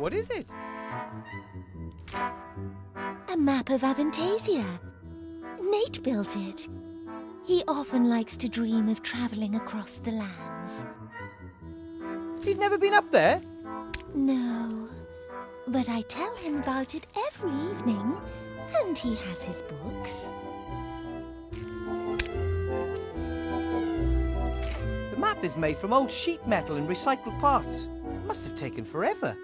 What is it? A map of Avantasia. Nate built it. He often likes to dream of travelling across the lands. He's never been up there? No, but I tell him about it every evening, and he has his books. The map is made from old sheet metal and recycled parts. It must have taken forever.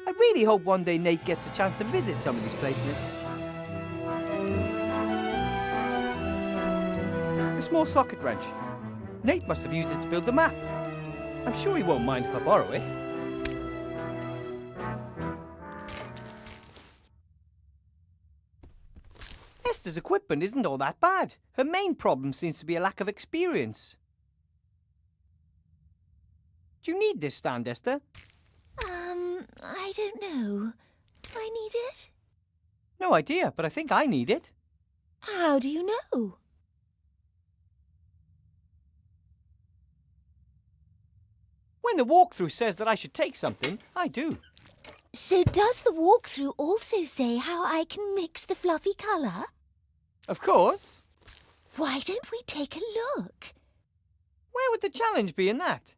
I really hope one day Nate gets a chance to visit some of these places. A small socket wrench. Nate must have used it to build the map. I'm sure he won't mind if I borrow it. Esther's equipment isn't all that bad. Her main problem seems to be a lack of experience. Do you need this stand, Esther? I don't know. Do I need it? No idea, but I think I need it. How do you know? When the walkthrough says that I should take something, I do. So does the walkthrough also say how I can mix the fluffy colour? Of course. Why don't we take a look? Where would the challenge be in that?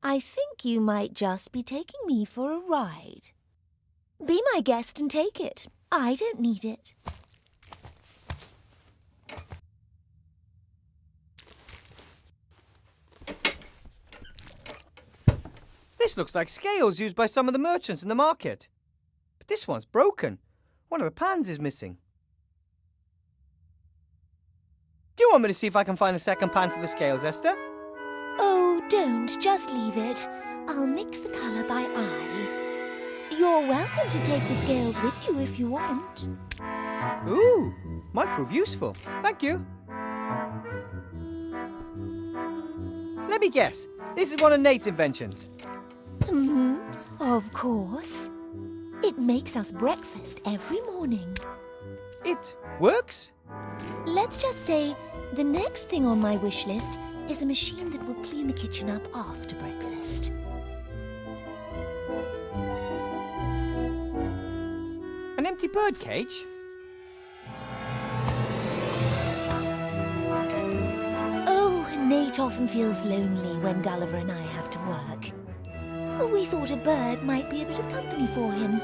I think you might just be taking me for a ride. Be my guest and take it. I don't need it. This looks like scales used by some of the merchants in the market. But this one's broken. One of the pans is missing. Do you want me to see if I can find a second pan for the scales, Esther? Oh, don't. Just leave it. I'll mix the colour by eye. You're welcome to take the scales with you if you want. Ooh, might prove useful. Thank you. Let me guess. This is one of Nate's inventions. Of course. It makes us breakfast every morning. It works? Let's just say the next thing on my wish list is a machine that will clean the kitchen up after breakfast. An empty bird cage? Oh, Nate often feels lonely when Gulliver and I have to work. We thought a bird might be a bit of company for him.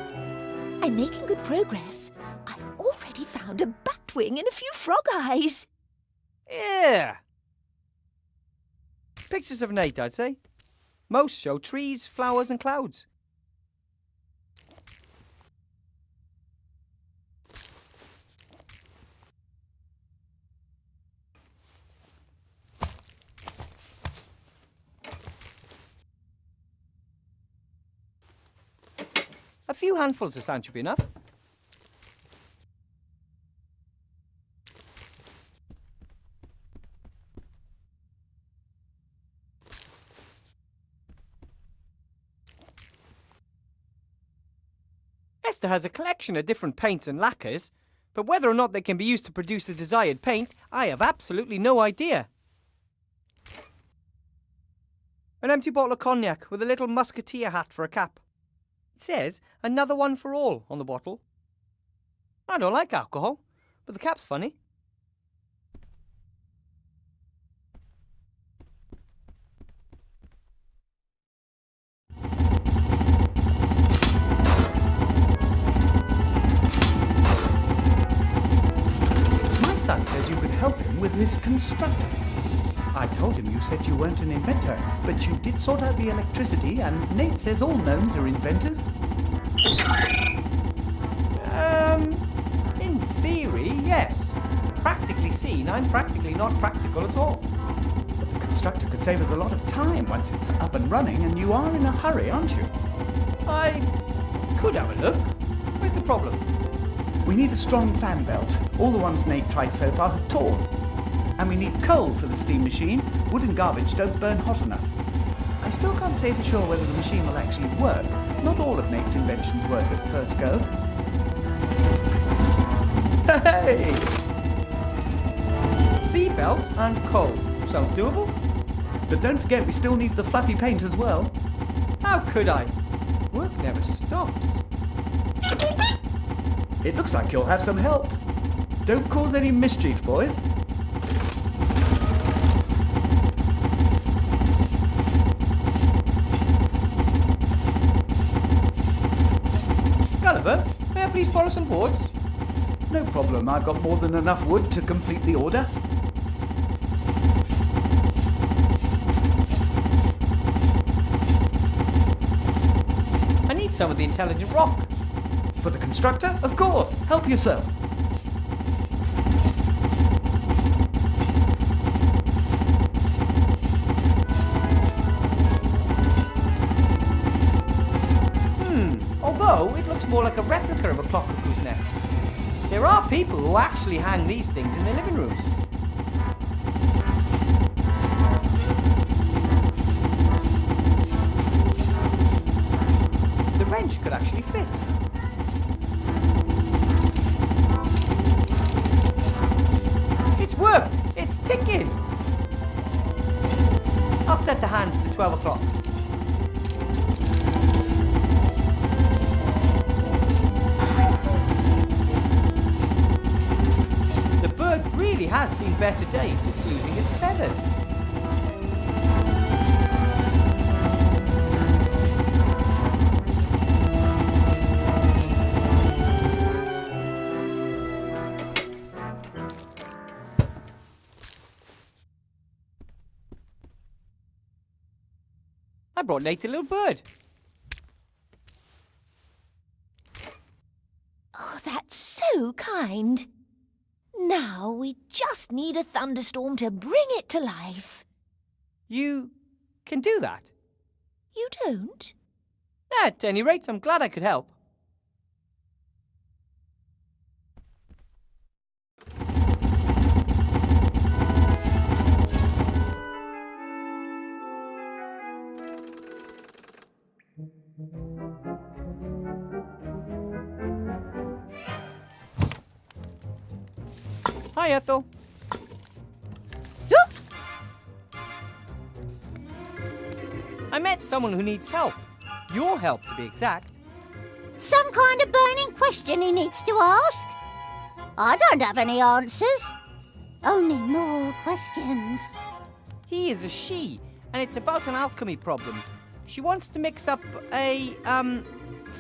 I'm making good progress. I've already found a batwing and a few frog eyes. Yeah. Pictures of Nate, I'd say. Most show trees, flowers and clouds. A few handfuls of sand should be enough. Esther has a collection of different paints and lacquers, but whether or not they can be used to produce the desired paint, I have absolutely no idea. An empty bottle of cognac with a little musketeer hat for a cap. It says, another one for all on the bottle. I don't like alcohol, but the cap's funny. My son says you could help him with his constructor. I told him you said you weren't an inventor, but you did sort out the electricity, and Nate says all gnomes are inventors. In theory, yes. Practically seen, I'm practically not practical at all. But the constructor could save us a lot of time once it's up and running, and you are in a hurry, aren't you? I could have a look. Where's the problem? We need a strong fan belt. All the ones Nate tried so far have torn. And we need coal for the steam machine. Wood and garbage don't burn hot enough. I still can't say for sure whether the machine will actually work. Not all of Nate's inventions work at first go. Hey! V-belt and coal. Sounds doable. But don't forget we still need the fluffy paint as well. How could I? Work never stops. It looks like you'll have some help. Don't cause any mischief, boys. Gulliver, may I please borrow some boards? No problem, I've got more than enough wood to complete the order. I need some of the intelligent rock. For the constructor, of course. Help yourself. Although it looks more like a replica of a clock cuckoo's nest. There are people who actually hang these things in their living rooms. The wrench could actually fit. It's worked! It's ticking! I'll set the hands to 12 o'clock. The bird really has seen better days since losing his feathers. I brought Nate a little bird. Oh, that's so kind. Now we just need a thunderstorm to bring it to life. You can do that? You don't? At any rate, I'm glad I could help. Hi, Ethel. I met someone who needs help. Your help, to be exact. Some kind of burning question he needs to ask? I don't have any answers. Only more questions. He is a she, and it's about an alchemy problem. She wants to mix up a,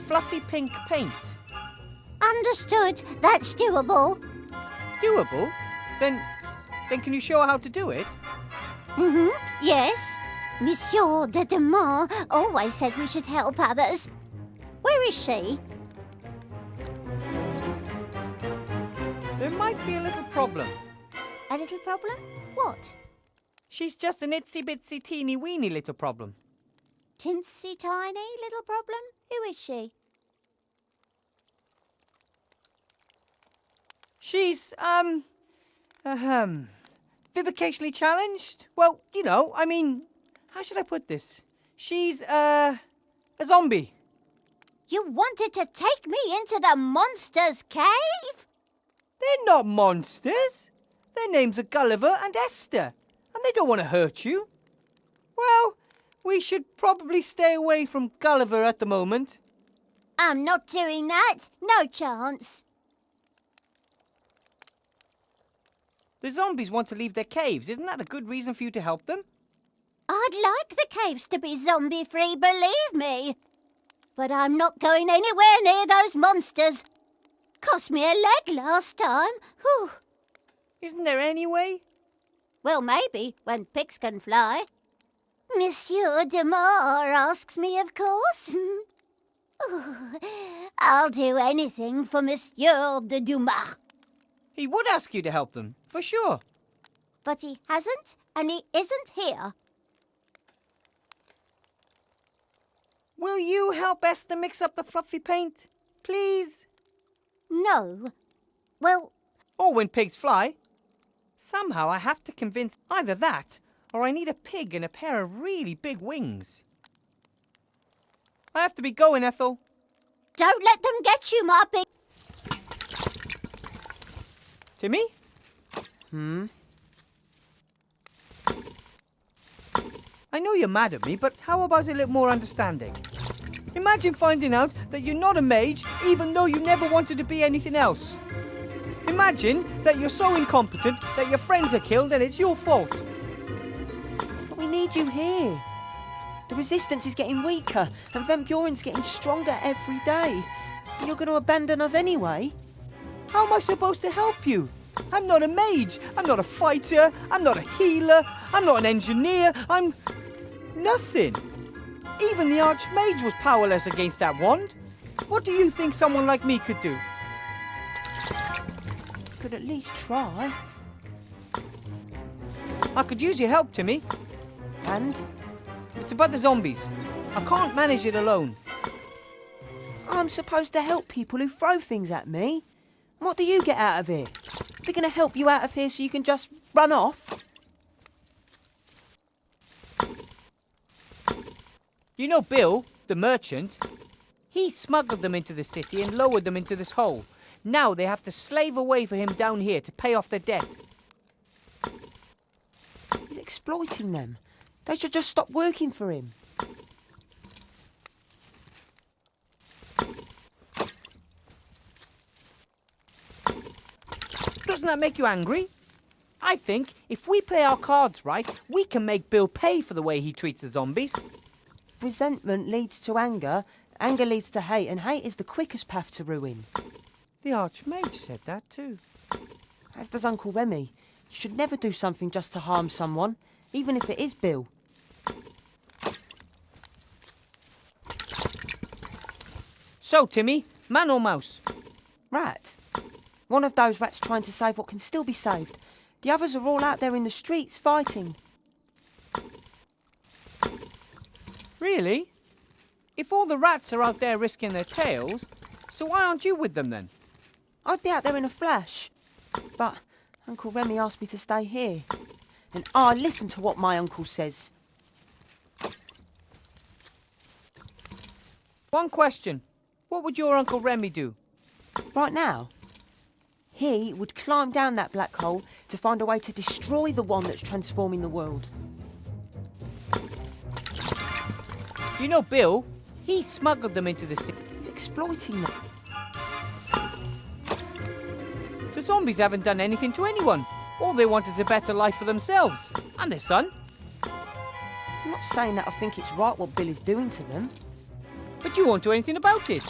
fluffy pink paint. Understood. That's doable. Doable? Then can you show her how to do it? Yes. Monsieur de Demont always said we should help others. Where is she? There might be a little problem. A little problem? What? She's just an itsy-bitsy teeny-weeny little problem. Tinsy tiny little problem? Who is she? She's, vivicationally challenged? Well, you know, I mean, how should I put this? She's, a zombie. You wanted to take me into the monster's cave? They're not monsters. Their names are Gulliver and Esther, and they don't want to hurt you. Well, we should probably stay away from Gulliver at the moment. I'm not doing that. No chance. The zombies want to leave their caves. Isn't that a good reason for you to help them? I'd like the caves to be zombie-free, believe me. But I'm not going anywhere near those monsters. Cost me a leg last time. Whew. Isn't there any way? Well, maybe, when pigs can fly. Monsieur de Demont asks me, of course. I'll do anything for Monsieur de Dumas. He would ask you to help them, for sure. But he hasn't, and he isn't here. Will you help Esther mix up the fluffy paint? Please? No. Well, Or when pigs fly? Somehow I have to convince either that, or I need a pig and a pair of really big wings. I have to be going, Ethel. don't let them get you, my big... Timmy? I know you're mad at me, but how about a little more understanding? Imagine finding out that you're not a mage even though you never wanted to be anything else. Imagine that you're so incompetent that your friends are killed and it's your fault. But we need you here. The resistance is getting weaker and Van Buren's getting stronger every day. And you're going to abandon us anyway? How am I supposed to help you? I'm not a mage. I'm not a fighter. I'm not a healer. I'm not an engineer. I'm nothing. Even the Archmage was powerless against that wand. What do you think someone like me could do? Could at least try. I could use your help, Timmy. And It's about the zombies. I can't manage it alone. I'm supposed to help people who throw things at me. What do you get out of it? They're going to help you out of here so you can just run off? You know Bill, the merchant? He smuggled them into the city and lowered them into this hole. Now they have to slave away for him down here to pay off their debt. He's exploiting them. They should just stop working for him. Doesn't that make you angry? I think if we play our cards right, we can make Bill pay for the way he treats the zombies. Resentment leads to anger, anger leads to hate, and hate is the quickest path to ruin. The Archmage said that too. As does Uncle Remy. You should never do something just to harm someone, even if it is Bill. So, Timmy, man or mouse? Rat. One of those rats trying to save what can still be saved. The others are all out there in the streets fighting. Really? If all the rats are out there risking their tails, so why aren't you with them then? I'd be out there in a flash. But Uncle Remy asked me to stay here. And I listen to what my uncle says. One question. What would your Uncle Remy do? Right now, he would climb down that black hole to find a way to destroy the one that's transforming the world. You know Bill, he smuggled them into the city. He's exploiting them. The zombies haven't done anything to anyone. All they want is a better life for themselves and their son. I'm not saying that I think it's right what Bill is doing to them. But you won't do anything about it.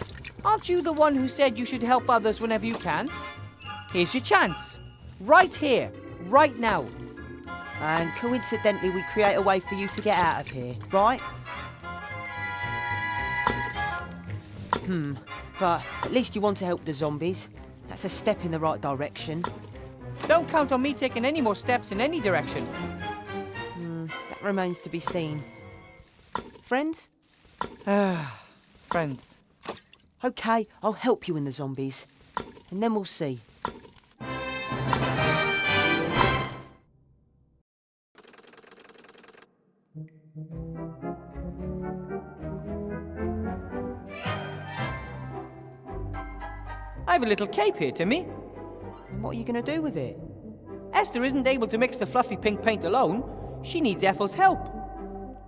Aren't you the one who said you should help others whenever you can? Here's your chance. Right here, right now. And coincidentally, we create a way for you to get out of here, right? But at least you want to help the zombies. That's a step in the right direction. Don't count on me taking any more steps in any direction. That remains to be seen. Friends? Friends. Okay, I'll help you in the zombies. And then we'll see. I have a little cape here, Timmy. And what are you going to do with it? Esther isn't able to mix the fluffy pink paint alone. She needs Ethel's help.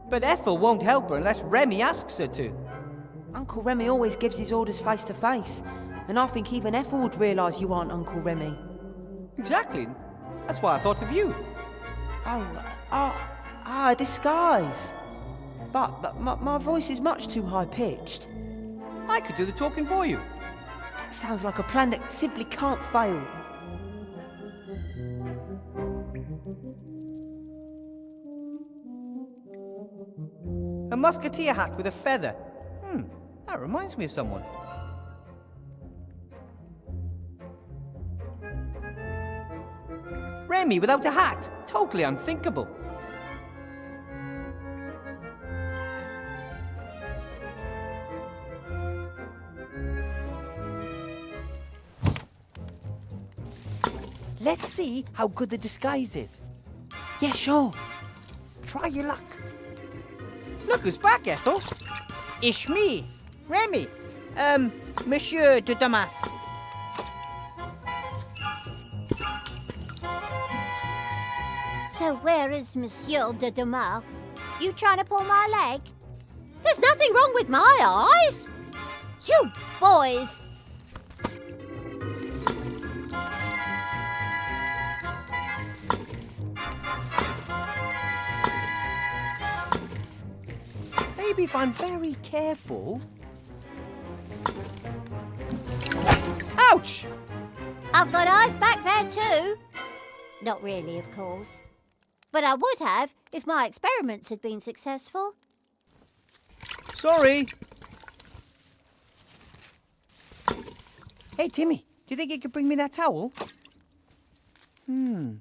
But Ethel won't help her unless Remy asks her to. Uncle Remy always gives his orders face to face. And I think even Ethel would realise you aren't Uncle Remy. Exactly. That's why I thought of you. A disguise. But my voice is much too high-pitched. I could do the talking for you. That sounds like a plan that simply can't fail. A musketeer hat with a feather. That reminds me of someone. Remy without a hat. Totally unthinkable. Let's see how good the disguise is. Yeah, sure. Try your luck. Look who's back, Ethel. It's me, Remy. Monsieur de Damas. So where is Monsieur de Damas? You trying to pull my leg? There's nothing wrong with my eyes. You boys. Maybe if I'm very careful. Ouch! I've got eyes back there too. Not really, of course. But I would have if my experiments had been successful. Sorry. Hey, Timmy, do you think you could bring me that towel? Can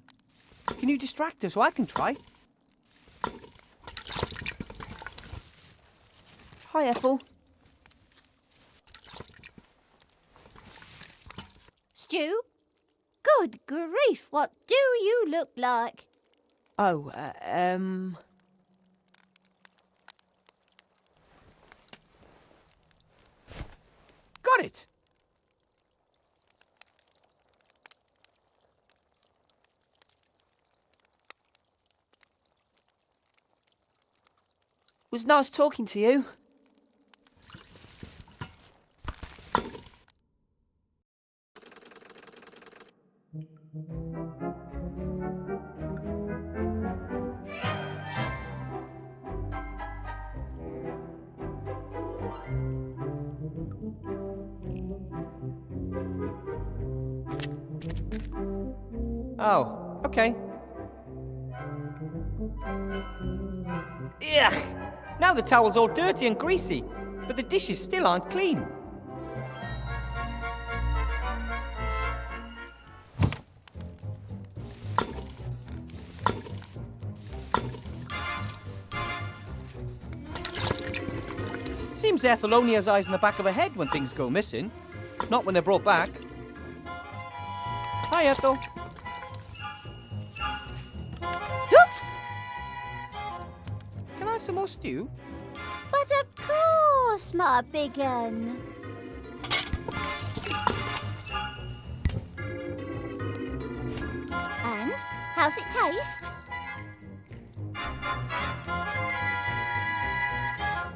you distract her so I can try? Hi, Ethel. Stu? Good grief, what do you look like? Oh, Got it! was nice talking to you. Oh, okay. Ugh! Now the towel's all dirty and greasy, but the dishes still aren't clean. Seems Ethel only has eyes in the back of her head when things go missing, not when they're brought back. Hi, Ethel. Can I have some more stew? But of course, my big un. And how's it taste?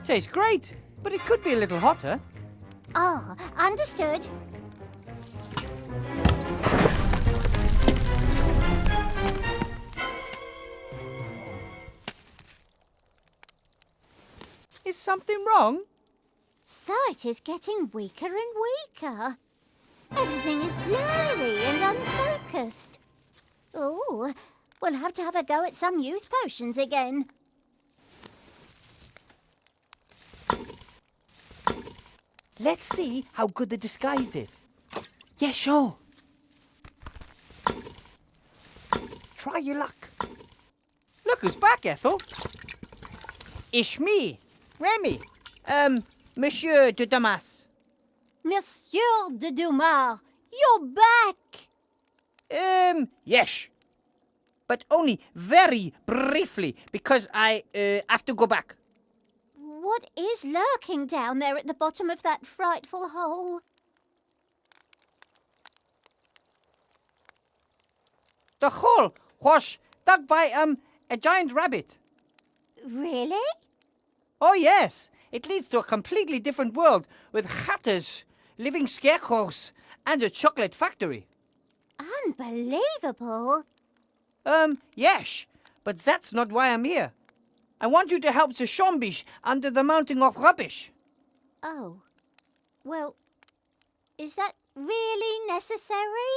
Tastes great, but it could be a little hotter. Ah, understood. Is something wrong? Sight is getting weaker and weaker. Everything is blurry and unfocused. Oh, we'll have to have a go at some youth potions again. Let's see how good the disguise is. Yeah, sure. Try your luck. Look who's back, Ethel. It's me, Remy. Monsieur de Damas. Monsieur de Dumas, you're back! Yes. But only very briefly, because I have to go back. What is lurking down there at the bottom of that frightful hole? The hole was dug by, a giant rabbit. Really? Oh, yes. It leads to a completely different world with hatters, living scarecrows, and a chocolate factory. Unbelievable. Yes. But that's not why I'm here. I want you to help the zombies under the mountain of rubbish. Oh. Well, is that really necessary?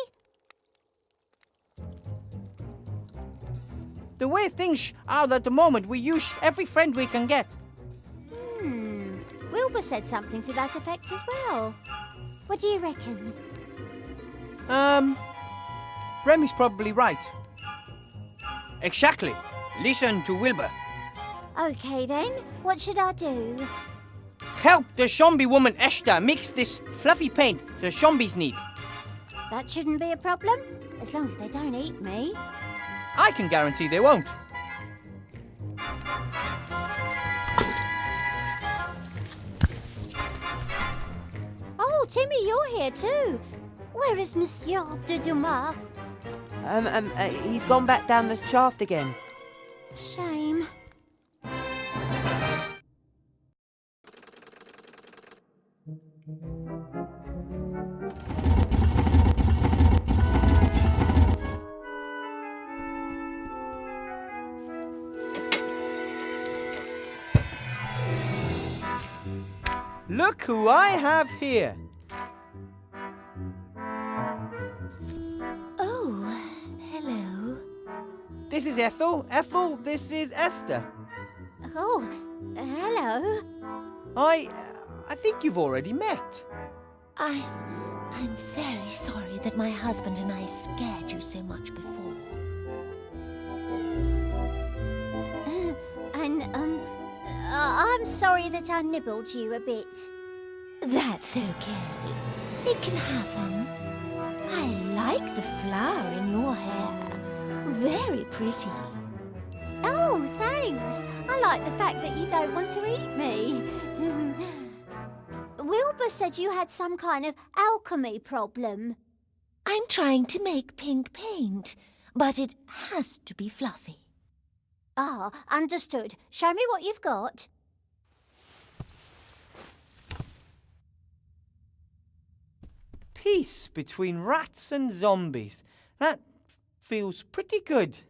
The way things are at the moment, we use every friend we can get. Wilbur said something to that effect as well. What do you reckon? Remy's probably right. Exactly. Listen to Wilbur. Okay then, what should I do? Help the zombie woman Esther mix this fluffy paint the zombies need. That shouldn't be a problem, as long as they don't eat me. I can guarantee they won't. Oh, Timmy, you're here too. Where is Monsieur de Dumas? He's gone back down the shaft again. Shame. Look who I have here. Oh, hello. This is Ethel. Ethel, this is Esther. Oh, hello. I think you've already met. I'm very sorry that my husband and I scared you so much before. And, I'm sorry that I nibbled you a bit. That's okay. It can happen. I like the flower in your hair. Very pretty. Oh, thanks. I like the fact that you don't want to eat me. Wilbur said you had some kind of alchemy problem. I'm trying to make pink paint, but it has to be fluffy. Ah, understood. Show me what you've got. Peace between rats and zombies. That feels pretty good.